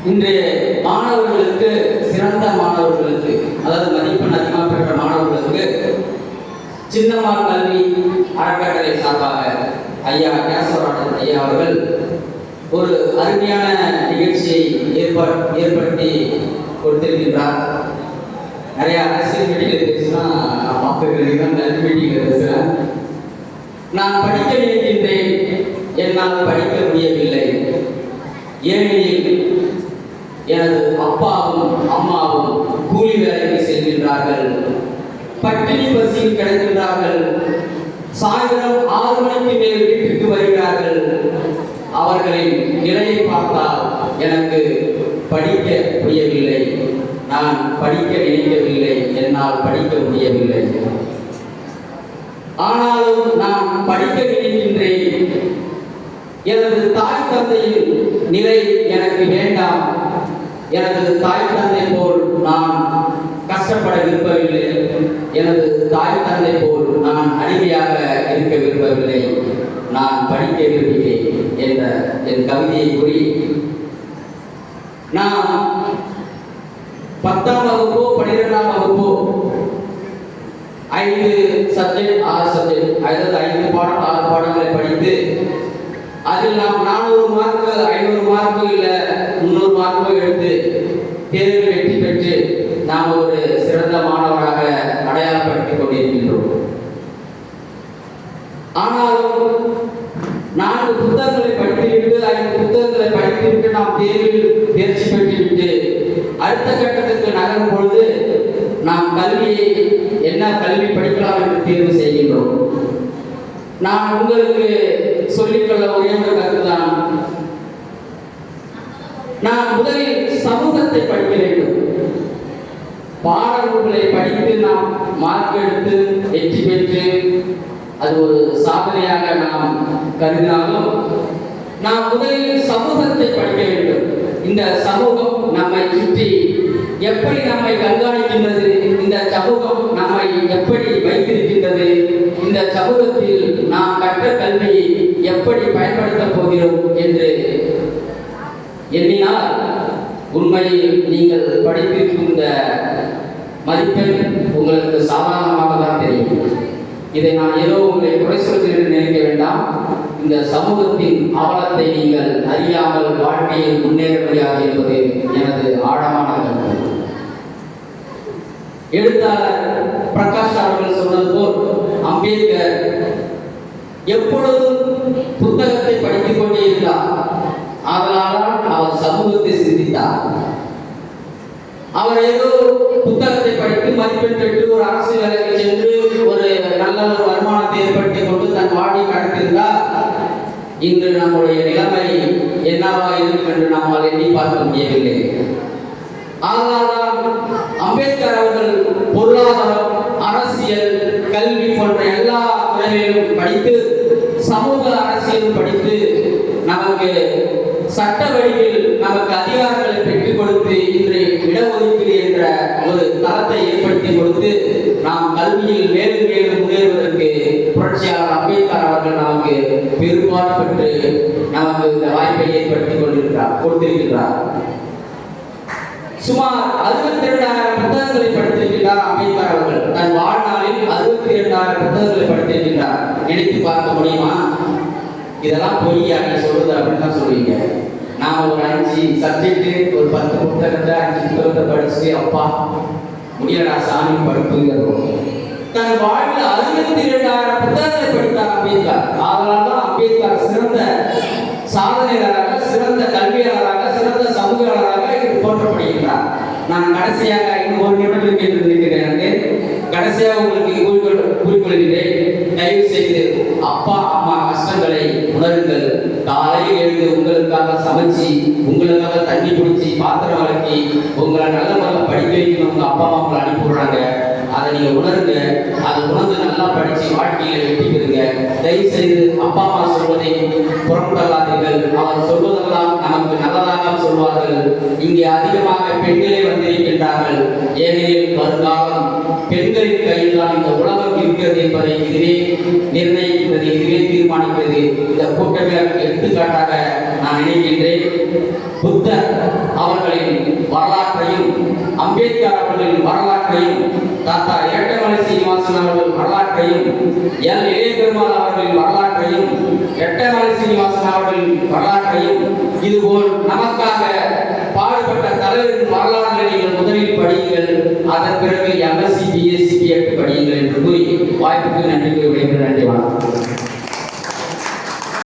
இன்றைய மாணவர்களுக்கு, சிறந்த மாணவர்களுக்கு, அதாவது மதிப்பெண் அதிகமாக பெற்ற மாணவர்களுக்கு சின்னம்மாள் கல்வி அறக்கட்டளை சார்பாக ஐயா கேசவராஜன் ஐயா அவர்கள் ஒரு அருமையான நிகழ்ச்சியை ஏற்படுத்தி கொடுத்திருக்கின்றார். நிறைய அரசியல் மீட்டிங்கில் பேசினா நான் பார்த்துக்கிறேன், கல்வி மீட்டிங்கில் பேசுகிறேன். நான் படிக்க நினைக்கின்றேன், என்னால் படிக்க முடியவில்லை. ஏனெனில் எனது அப்பாவும் அம்மாவும் கூலி வேலைக்கு செல்கின்றார்கள், பட்டினி பசியில் கிடக்கின்றார்கள். சாயந்தரம் 6 மணிக்கு மேல் வீட்டுக்கு வருகிறார்கள். அவர்களின் நிலையை பார்த்தால் எனக்கு படிக்க முடியவில்லை. நான் படிக்க நினைக்கவில்லை, என்னால் படிக்க முடியவில்லை. ஆனாலும் நான் படிக்க நினைக்கின்றேன். எனது தாய் தந்தையின் நிலை எனக்கு வேண்டாம். எனது தாய் தந்தை போல் நான் கஷ்டப்பட விரும்பவில்லை. எனது தாய் தந்தை போல் நான் அடிமையாக இருக்க விரும்பவில்லை. நான் படிக்க விரும்புகிறேன் என்ற என் கவிதையை கூறி, நான் 10ஆம் வகுப்போ 12ஆம் வகுப்போ 5 சப்ஜெக்ட் 6 சப்ஜெக்ட், அதாவது 5 பாடம் 6 பாடங்களை படித்து அதில் நாம் 400 மார்க் 500 மார்க் இல்லை 300 மார்க்கோ எடுத்து தேர்வில் வெற்றி பெற்று நாம் ஒரு சிறந்த மாணவராக அடையாளப்படுத்திக் கொண்டிருக்கின்றோம். ஆனாலும் 4 புத்தகங்களை படித்துவிட்டு 5 புத்தகங்களை படித்துவிட்டு நாம் தேர்வில் தேர்ச்சி பெற்றுவிட்டு அடுத்த கட்டத்துக்கு நகரும் பொழுது நாம் கல்வியை என்ன கல்வி படிக்கலாம் என்று தேர்வு செய்கின்றோம். நான் உங்களுக்கு சொல்லிக்கொள்ள ஒரே ஒரு கருத்துதான், நான் முதலில் சமூகத்தை படிக்க வேண்டும். பாடநூல்களை படித்து நாம் மார்க் எடுத்து வெற்றி பெற்று அது ஒரு சாதனையாக நாம் கருதினாலும் நாம் முதலில் சமூகத்தை படிக்க வேண்டும். இந்த சமூகம் நம்மை சுற்றி எப்படி நம்மை கண்காணிக்கின்றது, இந்த சமூகம் நம்மை எப்படி வைத்திருக்கின்றது, இந்த சமூகத்தில் நாம் கற்ற கல்வியை எப்படி பயன்படுத்தப் போகிறோம் என்று எண்ணினால் உண்மையில் நீங்கள் படித்திருக்கும் இந்த மதிப்பெண் உங்களுக்கு சாதாரணமாக தான் தெரியும். இதை நான் ஏதோ உங்களை குறை சொல்கிறேன் நினைக்க வேண்டாம். இந்த சமூகத்தின் அவலத்தை நீங்கள் அறியாமல் வாழ்க்கையில் முன்னேற முடியாது என்பது எனது ஆழமான கருத்து. எழுத்தாளர் பிரகாஷ் அவர்கள் சொன்னது போல் அம்பேத்கர் எப்பொழுதும் புத்தகத்தை படித்துக் கொண்டே இருந்தார். அதனால் அவர் சமூகத்தை சிந்தித்தார். அவர் ஏதோ புத்தகத்தை படித்து மதிப்பெண் பெற்று ஒரு அரசு வேலைக்கு சென்று ஒரு நல்ல ஒரு வருமானத்தை ஏற்படுத்திக் கொண்டு தன் வாழ்வை கடத்திருந்தார். இன்று நம்முடைய நிலைமை என்னவாக இருக்கும் என்று நம்மால் எண்ணி பார்க்க முடியவில்லை. அதனால்தான் அம்பேத்கர் அவர்கள் பொருளாதாரம், அரசியல், கல்வி போன்ற எல்லா துறைகளிலும் படித்து சமூக அரசியலும் படித்து நமக்கு சட்ட வழியில் நமக்கு அதிகாரங்களை பெற்றுக் கொடுத்து இன்று இடஒதுக்கீடு என்ற ஒரு தளத்தை ஏற்படுத்தி கொடுத்து நாம் கல்வியில் மேலும் மேலும் முன்னேறுவதற்கு புரட்சியாளர் அம்பேத்கர் அவர்கள் நமக்கு பெரும்பாடு பெற்று நமக்கு இந்த வாய்ப்பை ஏற்படுத்தி கொடுத்திருக்கிறார். சுமார் 62,000 புத்தகங்களை படித்திருக்கிறார் அம்பேத்கர் அவர்கள். தன் வாழ்நாளில் 62,000 புத்தகங்களை படித்திருக்கிறார். நினைத்து பார்க்க முடியுமா? இதெல்லாம் பொய்யா நீ சொல்றது அப்படின்னு தான் சொல்லுவீங்க. நான் ஒரு 5 சப்ஜெக்ட் ஒரு 10 புத்தகத்தை 5 புத்தகத்தை படிச்சுட்டு அப்பா முடியடா சாமி படிப்புங்கிறோம். தன் வாழ்வில் 62,000 புத்தகங்களை படித்தார் அம்பேத்கர். அதனால்தான் அம்பேத்கர் சிறந்த சாதனையாளராக, சிறந்த கல்வியாளராக, சிறந்த சமூகவாளராக இது போற்றப்படுகிறார். நான் கடைசியாக இன்னும் ஒரு நிமிடம் கேட்டிருக்கிறேன். கடைசியாக உங்களுக்கு கூறிக்கொள்கிறேன், தயவு செய்து அப்பா அம்மா கஷ்டங்களை உணருங்கள். காலையில் எழுந்து உங்களுக்காக சமைச்சு, உங்களுக்காக தண்ணி பிடிச்சி, பாத்திரம் வளர்க்கி, உங்களை நல்ல முறையில் படிக்க வைக்கணும் உங்க அப்பா அம்மா உங்களை அனுப்பி விடுறாங்க. அதை நீங்க உணருங்க. அதை உணர்ந்து நல்லா படிச்சு வாழ்க்கையில வெற்றி பெறுங்க. தயவு செய்து அப்பா அம்மா சொல்வதை புறம்படாதீர்கள். அவர் சொல்வதெல்லாம் நமக்கு நல்லதாக சொல்வார்கள். இங்கே அதிகமாக பெண்களே வந்திருக்கின்றார்கள். ஏனெனில் வருங்காலம் பெண்களின் கையில் தான் இந்த உலகம் இருக்கிறது என்பதை இதுவே நிர்ணயிக்கிறது, இதுவே தீர்மானிக்கிறது. இந்த கூட்டமே எடுத்துக்காட்டாக நான் நான் நினைக்கின்றேன். புத்தர் அவர்களின் வரலாற்றையும், அம்பேத்கர் அவர்களின் வரலாற்றையும், தாத்தா இரட்டைமலை சீனிவாசன் அவர்களின் வரலாற்றையும், எல் இளைய பெருமாள் அவர்களின் வரலாற்றையும், இரட்டைமலை சீனிவாசன் அவர்களின் வரலாற்றையும், இதுபோல் நமக்காக பாடுபட்ட தலைவரின் வரலாறுகளை நீங்கள் முதலில் படியுங்கள், அதன் பிறகு MSc BSc படியுங்கள் என்று கூறி வாய்ப்புக்கு நன்றி கூறி விடைபெறுகிறேன். நன்றி, வணக்கம்.